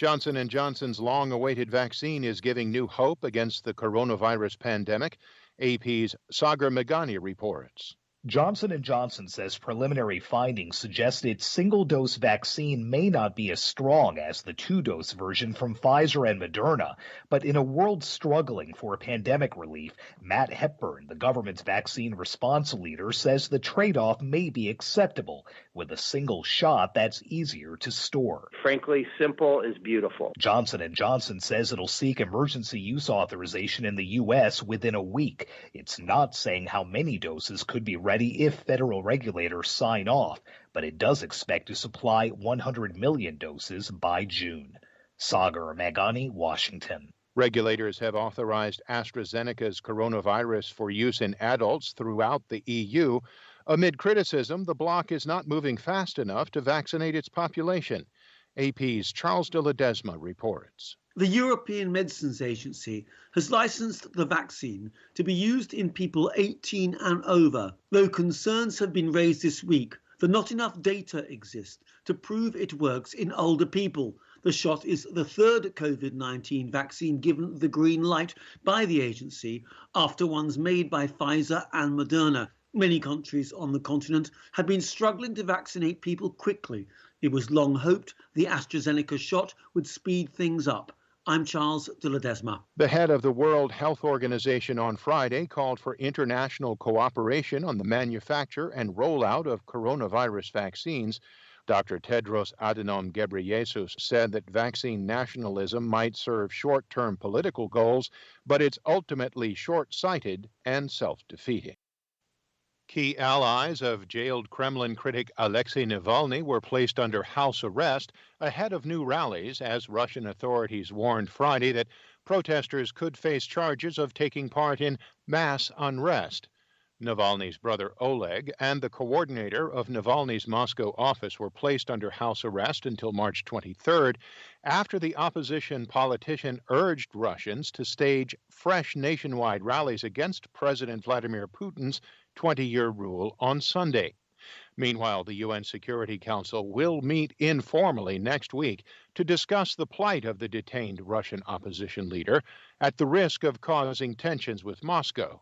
Johnson & Johnson's long-awaited vaccine is giving new hope against the coronavirus pandemic. AP's Sagar Meghani reports. Johnson & Johnson says preliminary findings suggest its single-dose vaccine may not be as strong as the two-dose version from Pfizer and Moderna. But in a world struggling for pandemic relief, Matt Hepburn, the government's vaccine response leader, says the trade-off may be acceptable with a single shot that's easier to store. Frankly, simple is beautiful. Johnson & Johnson says it'll seek emergency use authorization in the U.S. within a week. It's not saying how many doses could be ready if federal regulators sign off, but it does expect to supply 100 million doses by June. Sagar Meghani, Washington. Regulators have authorized AstraZeneca's coronavirus for use in adults throughout the EU. Amid criticism, the bloc is not moving fast enough to vaccinate its population. AP's Charles de Ledesma reports. The European Medicines Agency has licensed the vaccine to be used in people 18 and over, though concerns have been raised this week that not enough data exists to prove it works in older people. The shot is the third COVID-19 vaccine given the green light by the agency after ones made by Pfizer and Moderna. Many countries on the continent have been struggling to vaccinate people quickly. It was long hoped the AstraZeneca shot would speed things up. I'm Charles de Ledesma. The head of the World Health Organization on Friday called for international cooperation on the manufacture and rollout of coronavirus vaccines. Dr. Tedros Adhanom Ghebreyesus said that vaccine nationalism might serve short-term political goals, but it's ultimately short-sighted and self-defeating. Key allies of jailed Kremlin critic Alexei Navalny were placed under house arrest ahead of new rallies as Russian authorities warned Friday that protesters could face charges of taking part in mass unrest. Navalny's brother Oleg and the coordinator of Navalny's Moscow office were placed under house arrest until March 23rd after the opposition politician urged Russians to stage fresh nationwide rallies against President Vladimir Putin's 20-year rule on Sunday. Meanwhile, the UN Security Council will meet informally next week to discuss the plight of the detained Russian opposition leader at the risk of causing tensions with Moscow.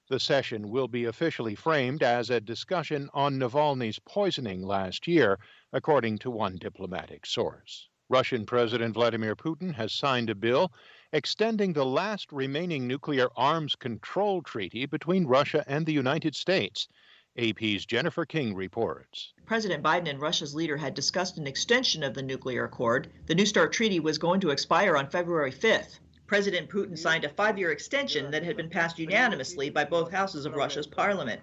The session will be officially framed as a discussion on Navalny's poisoning last year, according to one diplomatic source. Russian President Vladimir Putin has signed a bill extending the last remaining nuclear arms control treaty between Russia and the United States. AP's Jennifer King reports. President Biden and Russia's leader had discussed an extension of the nuclear accord. The New START treaty was going to expire on February 5th. President Putin signed a 5-year extension that had been passed unanimously by both houses of Russia's parliament.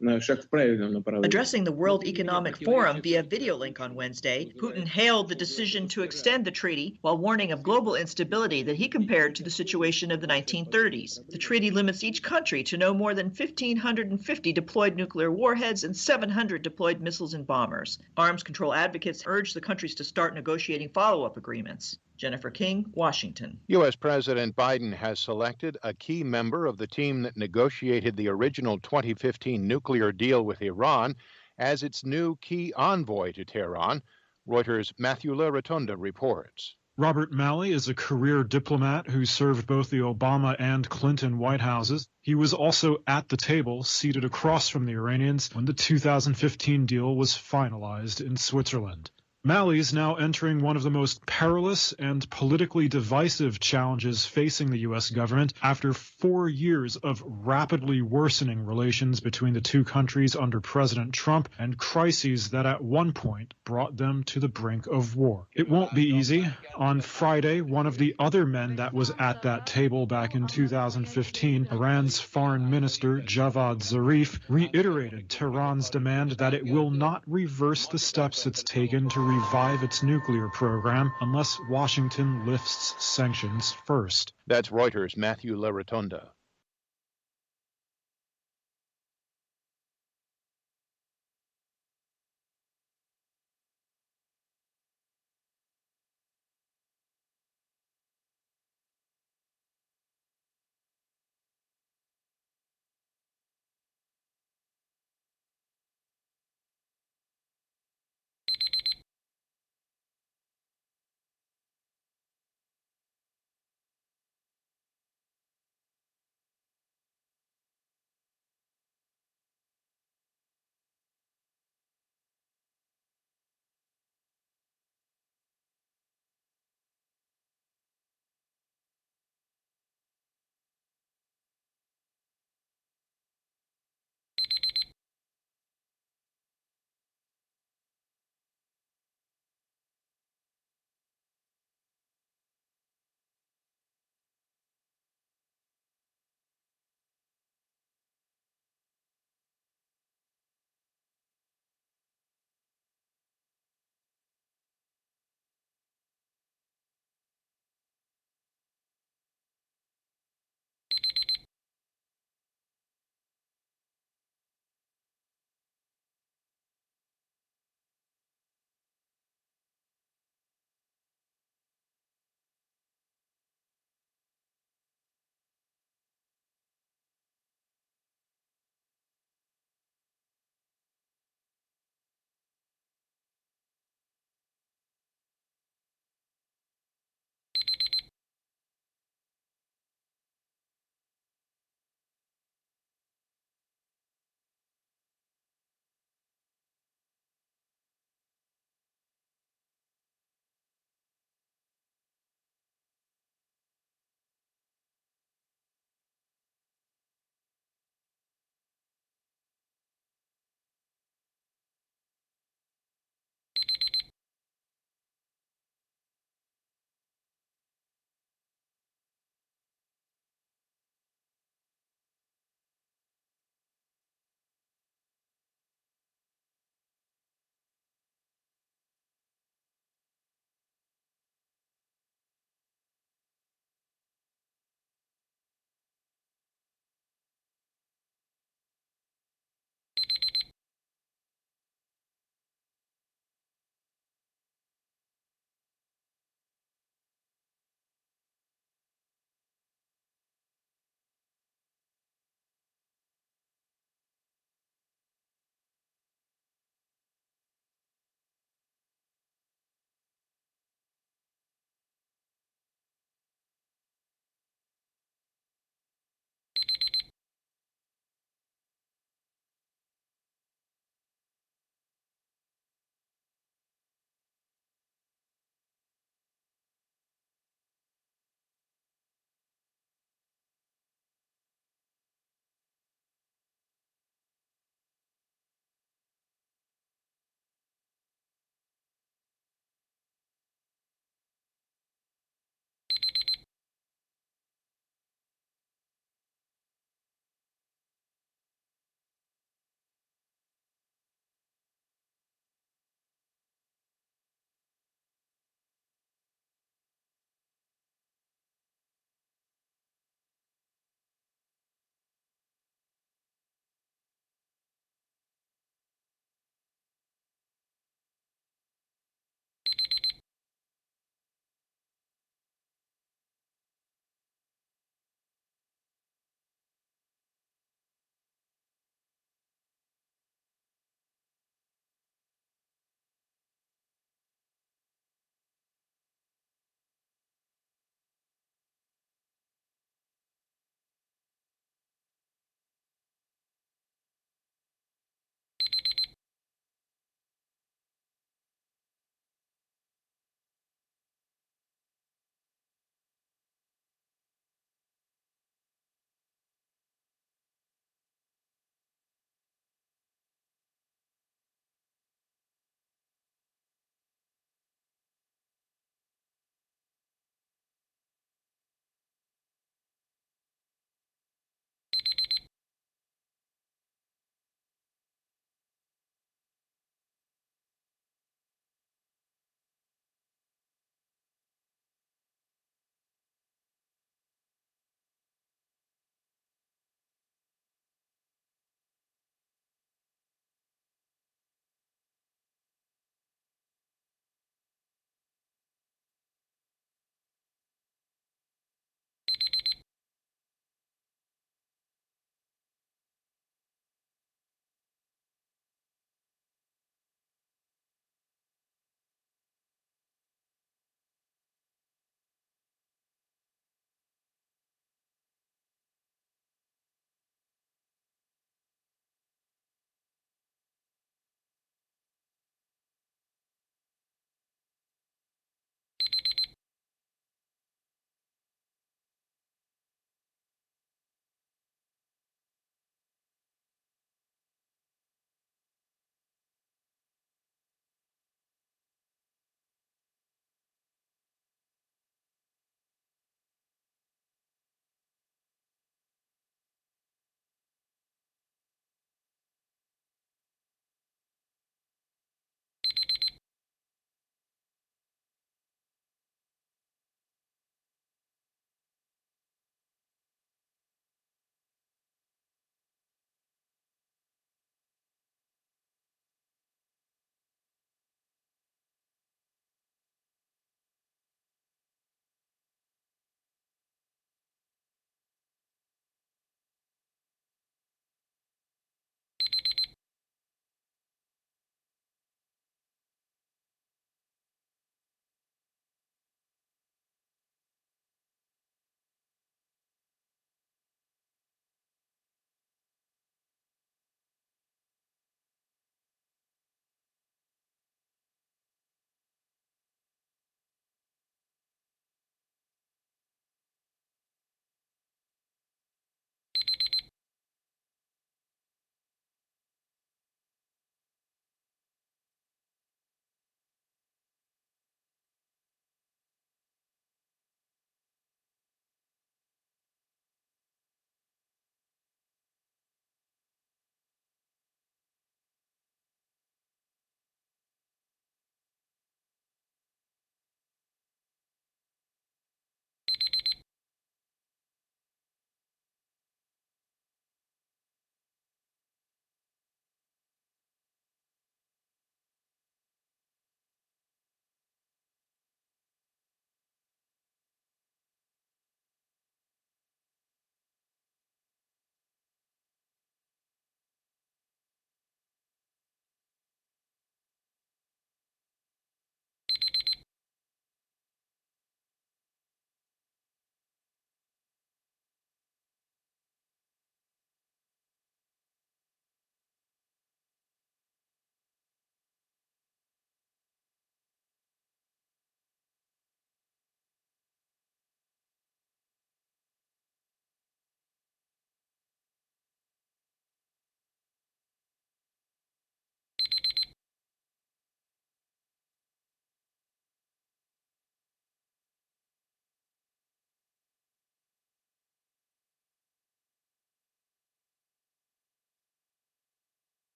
Addressing the World Economic Forum via video link on Wednesday, Putin hailed the decision to extend the treaty while warning of global instability that he compared to the situation of the 1930s. The treaty limits each country to no more than 1,550 deployed nuclear warheads and 700 deployed missiles and bombers. Arms control advocates urged the countries to start negotiating follow-up agreements. Jennifer King, Washington. U.S. President Biden has selected a key member of the team that negotiated the original 2015 nuclear deal with Iran as its new key envoy to Tehran. Reuters' Matthew LaRotonda reports. Robert Malley is a career diplomat who served both the Obama and Clinton White Houses. He was also at the table, seated across from the Iranians, when the 2015 deal was finalized in Switzerland. Malley is now entering one of the most perilous and politically divisive challenges facing the U.S. government after 4 years of rapidly worsening relations between the two countries under President Trump and crises that at one point brought them to the brink of war. It won't be easy. On Friday, one of the other men that was at that table back in 2015, Iran's Foreign Minister Javad Zarif, reiterated Tehran's demand that it will not reverse the steps it's taken to revive its nuclear program unless Washington lifts sanctions first. That's Reuters' Matthew LaRotonda.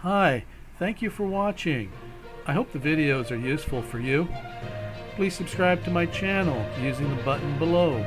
Hi, thank you for watching. I hope the videos are useful for you. Please subscribe to my channel using the button below.